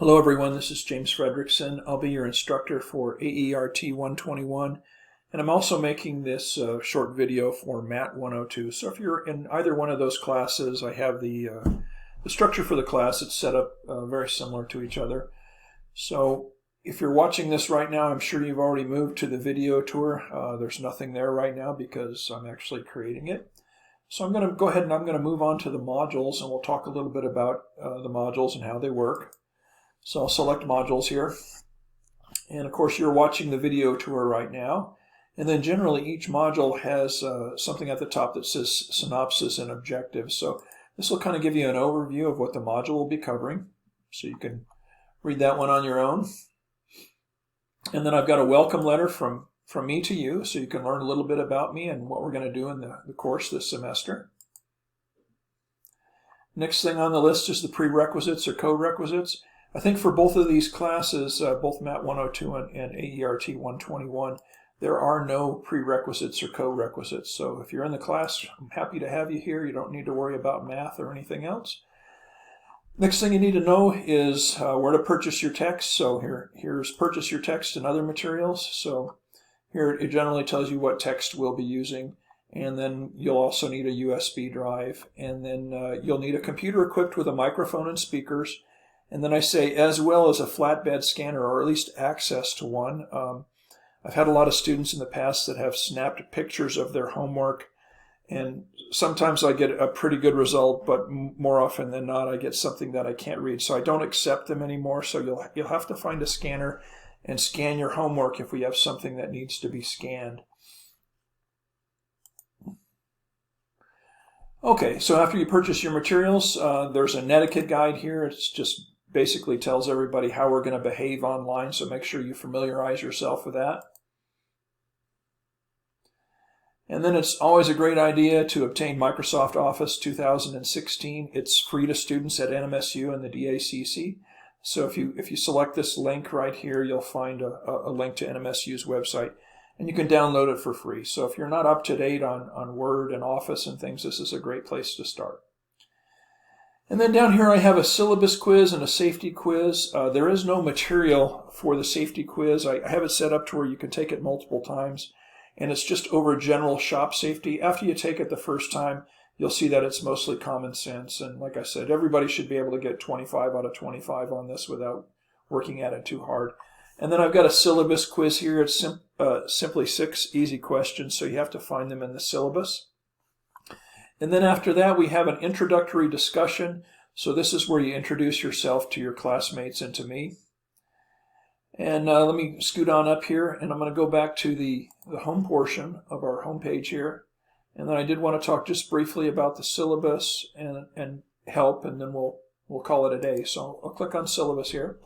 Hello everyone, this is James Fredrickson. I'll be your instructor for AERT 121, and I'm also making this short video for MAT 102. So if you're in either one of those classes, I have the structure for the class. It's set up very similar to each other. So if you're watching this right now, I'm sure you've already moved to the video tour. There's nothing there right now because I'm actually creating it. So I'm going to go ahead and I'm going to move on to the modules, and we'll talk a little bit about the modules and how they work. So I'll select modules here, and of course you're watching the video tour right now, and then generally each module has something at the top that says synopsis and objectives. So this will kind of give you an overview of what the module will be covering, so you can read that one on your own. And then I've got a welcome letter from me to you, so you can learn a little bit about me and what we're going to do in the course this semester. Next thing on the list is the prerequisites or co-requisites. I think for both of these classes, both MAT 102 and AERT 121, there are no prerequisites or co-requisites. So if you're in the class, I'm happy to have you here. You don't need to worry about math or anything else. Next thing you need to know is where to purchase your text. So here's purchase your text and other materials. So here it generally tells you what text we'll be using. And then you'll also need a USB drive. And then you'll need a computer equipped with a microphone and speakers. And then I say, as well as a flatbed scanner, or at least access to one. I've had a lot of students in the past that have snapped pictures of their homework, and sometimes I get a pretty good result, but more often than not, I get something that I can't read. So I don't accept them anymore. So you'll have to find a scanner and scan your homework if we have something that needs to be scanned. Okay, so after you purchase your materials, there's an etiquette guide here. It's just basically tells everybody how we're going to behave online, so make sure you familiarize yourself with that. And then it's always a great idea to obtain Microsoft Office 2016. It's free to students at NMSU and the DACC. So if you select this link right here, you'll find a link to NMSU's website, and you can download it for free. So if you're not up to date on Word and Office and things, this is a great place to start. And then down here I have a syllabus quiz and a safety quiz. There is no material for the safety quiz. I have it set up to where you can take it multiple times, and it's just over general shop safety. After you take it the first time, you'll see that it's mostly common sense. And like I said, everybody should be able to get 25 out of 25 on this without working at it too hard. And then I've got a syllabus quiz here. It's simply 6 easy questions, so you have to find them in the syllabus. And then after that, we have an introductory discussion. So this is where you introduce yourself to your classmates and to me. And let me scoot on up here, and I'm going to go back to the home portion of our home page here. And then I did want to talk just briefly about the syllabus and help, and then we'll call it a day. So I'll click on syllabus here.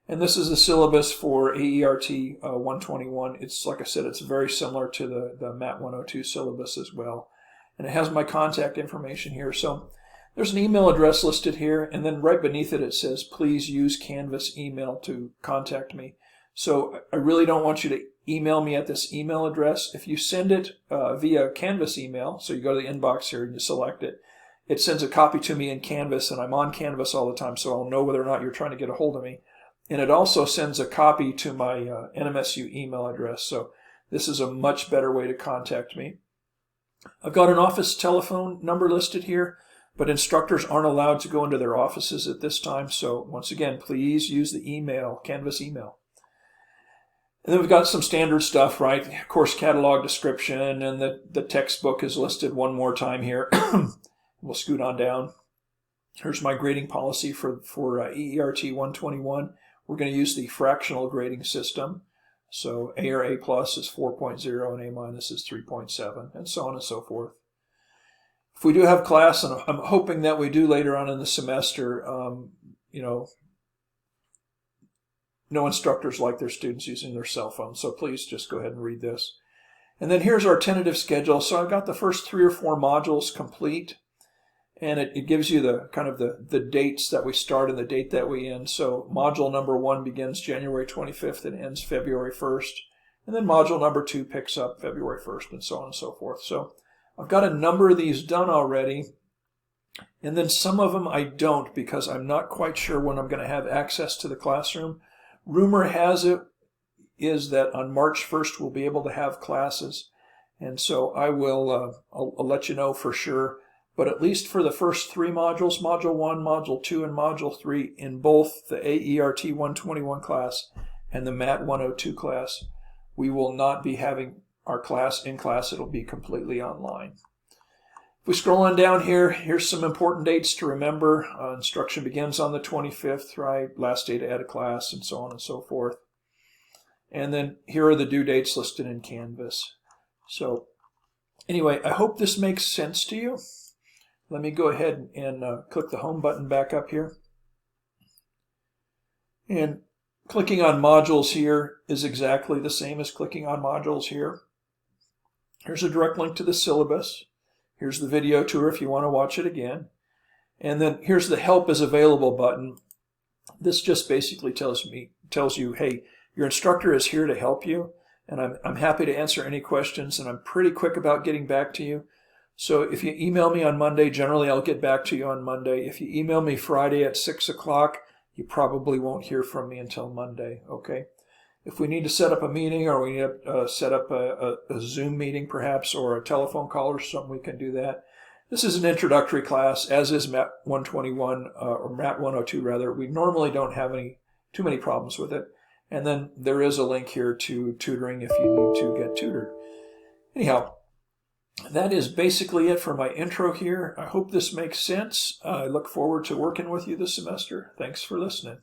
And this is the syllabus for AERT 121. It's, like I said, it's very similar to the MAT 102 syllabus as well. And it has my contact information here. So there's an email address listed here, and then right beneath it, it says, please use Canvas email to contact me. So I really don't want you to email me at this email address. If you send it via Canvas email, so you go to the inbox here and you select it, it sends a copy to me in Canvas, and I'm on Canvas all the time, so I'll know whether or not you're trying to get a hold of me. And it also sends a copy to my NMSU email address. So this is a much better way to contact me. I've got an office telephone number listed here, but instructors aren't allowed to go into their offices at this time. So once again, please use the email, Canvas email. And then we've got some standard stuff, right? Course catalog description, and the textbook is listed one more time here. We'll scoot on down. Here's my grading policy for AERT 121. We're going to use the fractional grading system. So A or A plus is 4.0 and A minus is 3.7, and so on and so forth. If we do have class, and I'm hoping that we do later on in the semester, no instructors like their students using their cell phone, so please just go ahead and read this. And then here's our tentative schedule. So I've got the first 3 or 4 modules complete, and it gives you the kind of the dates that we start and the date that we end. So module number 1 begins January 25th and ends February 1st. And then module number 2 picks up February 1st, and so on and so forth. So I've got a number of these done already. And then some of them I don't, because I'm not quite sure when I'm going to have access to the classroom. Rumor has it is that on March 1st we'll be able to have classes. And so I will I'll let you know for sure. But at least for the first 3 modules, Module 1, Module 2, and Module 3, in both the AERT 121 class and the MAT 102 class, we will not be having our class in class. It'll be completely online. If we scroll on down here, here's some important dates to remember. Instruction begins on the 25th, right? Last day to add a class, and so on and so forth. And then here are the due dates listed in Canvas. So anyway, I hope this makes sense to you. Let me go ahead and click the home button back up here. And clicking on modules here is exactly the same as clicking on modules here. Here's a direct link to the syllabus. Here's the video tour if you want to watch it again. And then here's the help is available button. This just basically tells you, hey, your instructor is here to help you, and I'm happy to answer any questions, and I'm pretty quick about getting back to you. So if you email me on Monday, generally I'll get back to you on Monday. If you email me Friday at 6 o'clock, you probably won't hear from me until Monday, okay? If we need to set up a meeting, or we need to set up a Zoom meeting perhaps, or a telephone call or something, we can do that. This is an introductory class, as is MAT 121, or MAT 102 rather. We normally don't have too many problems with it. And then there is a link here to tutoring if you need to get tutored. Anyhow, that is basically it for my intro here. I hope this makes sense. I look forward to working with you this semester. Thanks for listening.